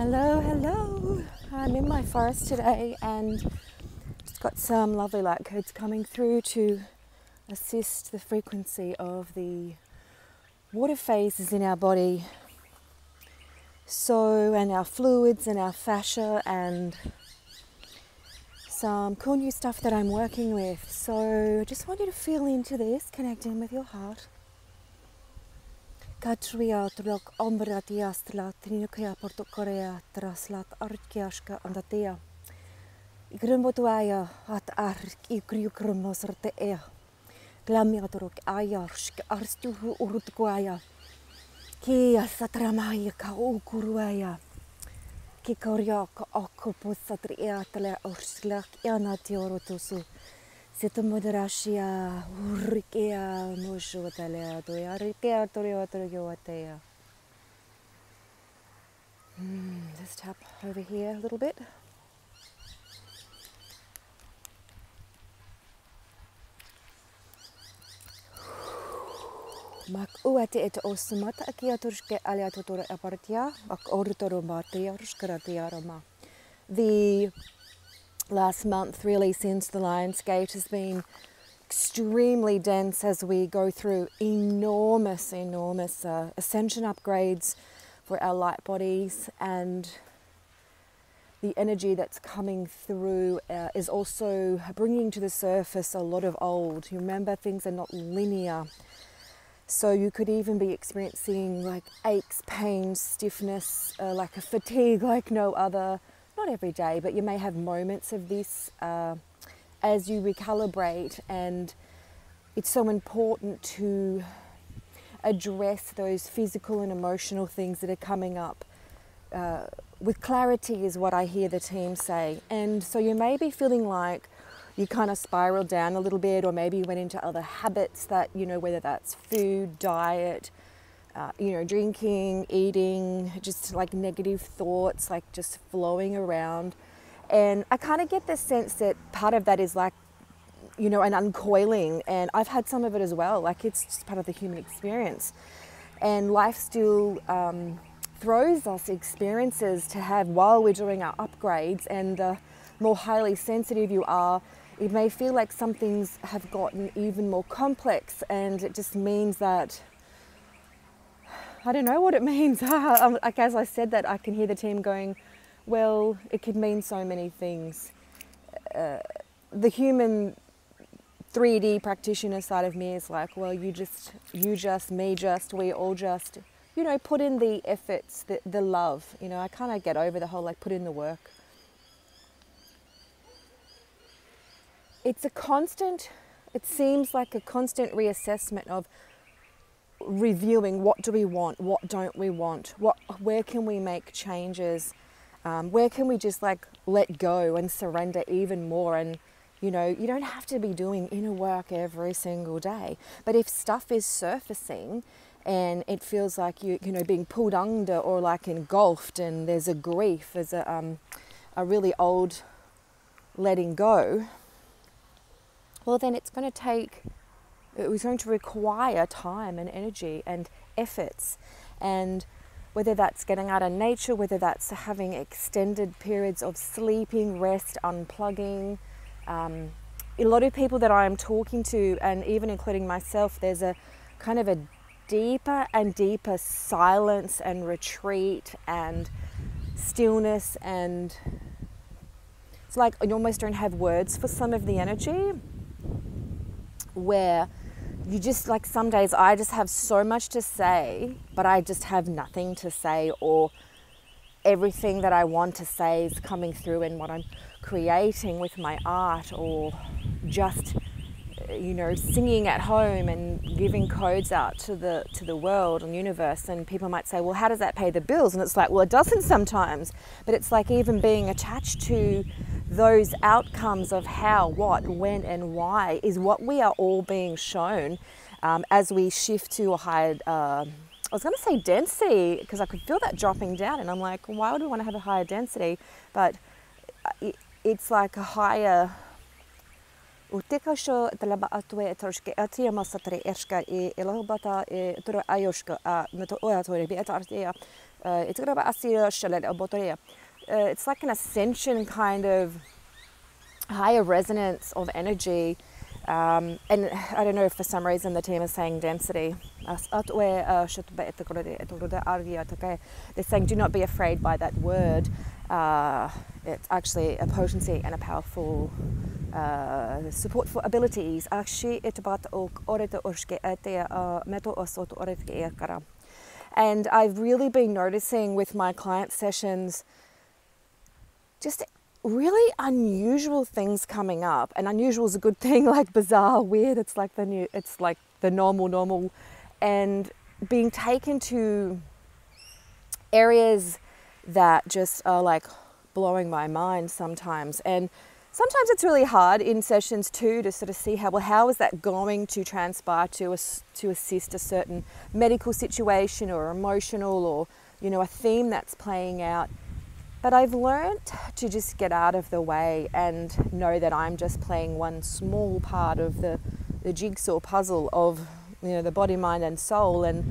Hello, hello. I'm in my forest today and just got some lovely light codes coming through to assist the frequency of the water phases in our body. And our fluids and our fascia and some cool new stuff that I'm working with. So I just want you to feel into this, connect in with your heart. Katria trok ombratia stlat trinukia portokorea traslat arkiaska andatia. Igrumbotuaya at ark ikriukrumoserte ea. Glamiatorok ayarsk arstuhu urutkuaya. Kia satramaya ka ukuruaya. Kikoriaka akupusatria orslak yanatiorotusu. Sitamodrashia urikea mushutalea doyarikea toriotoriotea. Just tap over here a little bit. Mak uate et osmata akiaturske aliatotor apartia ak ortoromatia ruskaratiarama. The last month, really, since the Lion's Gate, has been extremely dense as we go through enormous ascension upgrades for our light bodies, and the energy that's coming through is also bringing to the surface a lot of old. You remember, things are not linear. So you could even be experiencing like aches, pains, stiffness, like a fatigue like no other. Not every day, but you may have moments of this as you recalibrate, and it's so important to address those physical and emotional things that are coming up with clarity is what I hear the team say. And so you may be feeling like you kind of spiraled down a little bit, or maybe you went into other habits that, you know, whether that's food, diet, drinking, eating, just like negative thoughts, like just flowing around. And I kind of get the sense that part of that is like, an uncoiling. And I've had some of it as well. Like, it's just part of the human experience. And life still throws us experiences to have while we're doing our upgrades. And the more highly sensitive you are, it may feel like some things have gotten even more complex. And it just means that I don't know what it means. Like, as I said that, I can hear the team going, well, it could mean so many things. The human 3D practitioner side of me is like, well, you just, me just, we all just, put in the efforts, the love. I kind of get over the whole, like, put in the work. It's a constant, it seems like a constant reassessment of reviewing what do we want, what don't we want, where can we make changes, where can we just like let go and surrender even more. And you don't have to be doing inner work every single day, but if stuff is surfacing and it feels like you being pulled under or like engulfed, and there's a grief, there's a really old letting go, well, then it's going to require time and energy and efforts. And whether that's getting out of nature, whether that's having extended periods of sleeping, rest, unplugging. A lot of people that I'm talking to, and even including myself, there's a kind of a deeper and deeper silence and retreat and stillness, and it's like you almost don't have words for some of the energy, where you just, like, some days I just have so much to say, but I just have nothing to say, or everything that I want to say is coming through in what I'm creating with my art, or just, singing at home and giving codes out to the world and universe. And people might say, well, how does that pay the bills? And it's like, well, it doesn't sometimes, but it's like even being attached to those outcomes of how, what, when, and why is what we are all being shown as we shift to a higher, I was going to say density, because I could feel that dropping down, and I'm like, why would we want to have a higher density? But it's like a higher Uteka sho talaba atwe etorske atia masatri erska elobata toro ayoshka meto oatore be etartia it's graba asia shalet abotoria. It's like an ascension kind of higher resonance of energy. And I don't know if for some reason the team is saying density. They're saying do not be afraid by that word. It's actually a potency and a powerful support for abilities. And I've really been noticing with my client sessions just really unusual things coming up. And unusual is a good thing, like bizarre, weird, it's like the normal, and being taken to areas that just are like blowing my mind sometimes. And sometimes it's really hard in sessions too to sort of see how is that going to transpire to assist a certain medical situation or emotional or, you know, a theme that's playing out. But I've learned to just get out of the way and know that I'm just playing one small part of the jigsaw puzzle of, you know, the body, mind and soul, and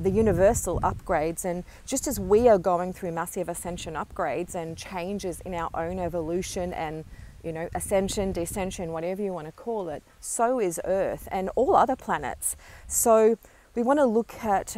the universal upgrades. And just as we are going through massive ascension upgrades and changes in our own evolution and, you know, ascension, descension, whatever you want to call it, so is Earth and all other planets. So we want to look at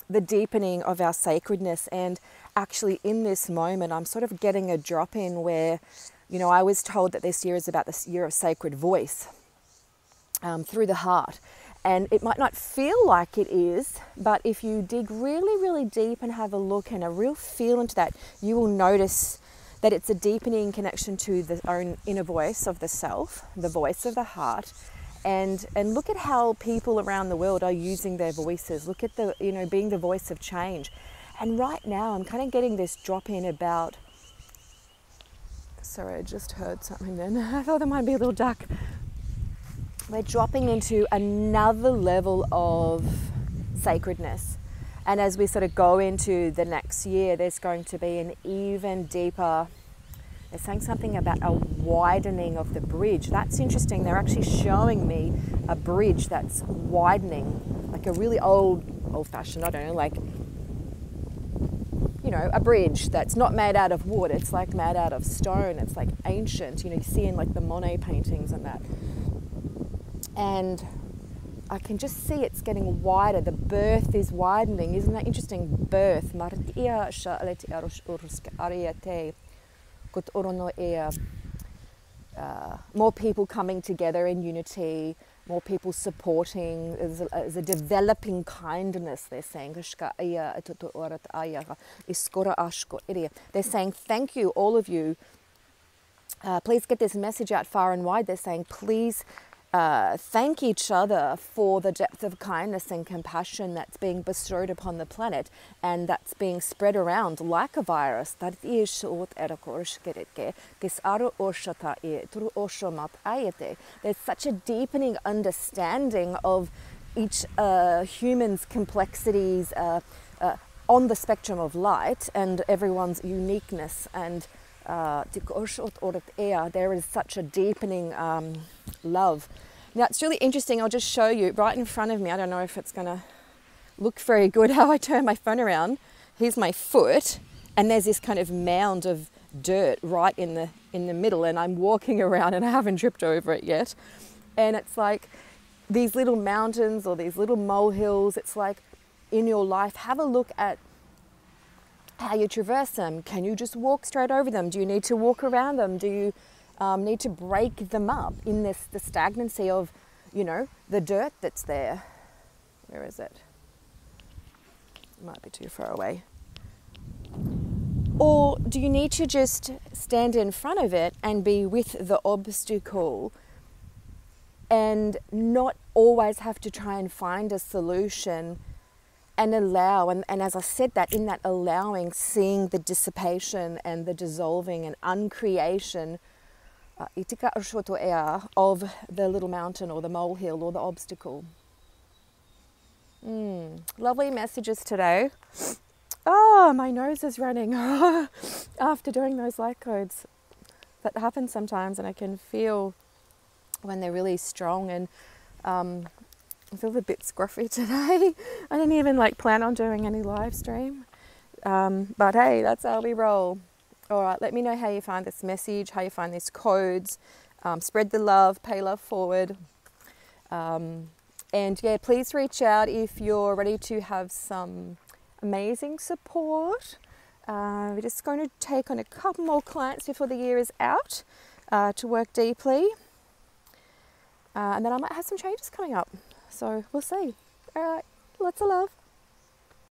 the deepening of our sacredness. And actually in this moment, I'm sort of getting a drop in where, you know, I was told that this year is about this year of sacred voice through the heart. And it might not feel like it is, but if you dig really, really deep and have a look and a real feel into that, you will notice that it's a deepening connection to the own inner voice of the self, the voice of the heart. And look at how people around the world are using their voices. Look at the, you know, being the voice of change. And right now I'm kind of getting this drop in about, sorry, I just heard something then. I thought there might be a little duck. We're dropping into another level of sacredness. And as we sort of go into the next year, there's going to be an even deeper, they're saying something about a widening of the bridge. That's interesting. They're actually showing me a bridge that's widening, like a really old-fashioned, I don't know, like, you know, a bridge that's not made out of wood. It's like made out of stone. It's like ancient, you know, you see in like the Monet paintings and that. And I can just see it's getting wider. The birth is widening. Isn't that interesting? Birth. More people coming together in unity, more people supporting. There's a developing kindness, they're saying. They're saying, thank you, all of you. Please get this message out far and wide. They're saying, please thank each other for the depth of kindness and compassion that's being bestowed upon the planet and that's being spread around like a virus. There's such a deepening understanding of each human's complexities on the spectrum of light and everyone's uniqueness. And there is such a deepening love. Now it's really interesting. I'll just show you right in front of me. I don't know if it's going to look very good how I turn my phone around. Here's my foot, and there's this kind of mound of dirt right in the middle, and I'm walking around and I haven't tripped over it yet. And it's like these little mountains or these little molehills. It's like in your life, have a look at how you traverse them. Can you just walk straight over them? Do you need to walk around them? Do you need to break them up in the stagnancy of, you know, the dirt that's there? Where is it? It might be too far away. Or do you need to just stand in front of it and be with the obstacle and not always have to try and find a solution and allow, and as I said that, in that allowing, seeing the dissipation and the dissolving and uncreation of the little mountain or the molehill or the obstacle. Lovely messages today. Oh, my nose is running after doing those light codes. That happens sometimes, and I can feel when they're really strong. And I feel a bit scruffy today. I didn't even like plan on doing any live stream, but hey, that's how we roll. All right, let me know how you find this message, how you find these codes. Spread the love, pay love forward. And yeah, please reach out if you're ready to have some amazing support. We're just going to take on a couple more clients before the year is out to work deeply. And then I might have some changes coming up. So we'll see. All right, lots of love.